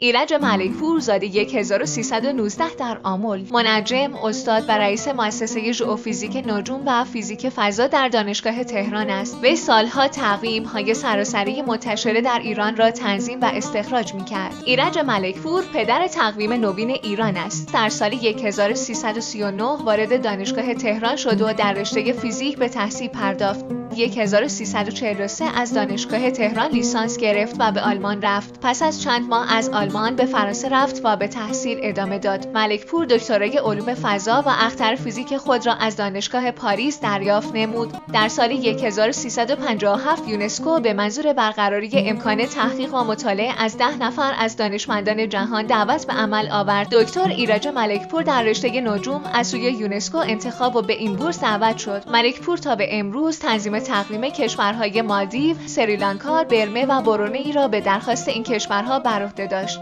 ایرج ملکپور زاده 1319 در آمل، منجم، استاد و رئیس مؤسسه ژئوفیزیک نجوم و فیزیک فضا در دانشگاه تهران است. وی سالها تقویم‌های سراسری منتشره در ایران را تنظیم و استخراج می‌کرد. ایرج ملکپور پدر تقویم نوین ایران است. در سال 1339 وارد دانشگاه تهران شد و در رشته فیزیک به تحصیل پرداخت. 1343 از دانشگاه تهران لیسانس گرفت و به آلمان رفت. پس از چند ماه از آلمان به فرانسه رفت و به تحصیل ادامه داد. ملکپور دکترای علوم فضا و اختر فیزیک خود را از دانشگاه پاریس دریافت نمود. در سال 1357 یونسکو به منظور برقراری امکان تحقیق و مطالعه از 10 نفر از دانشمندان جهان دعوت به عمل آورد. دکتر ایرج ملکپور در رشته نجوم از سوی یونسکو انتخاب و به این بورس دعوت شد. ملکپور تا به امروز تنظیم تقویم کشورهای مالدیو، سریلانکا، برمه و برونئی را به درخواست این کشورها بر عهده داشت.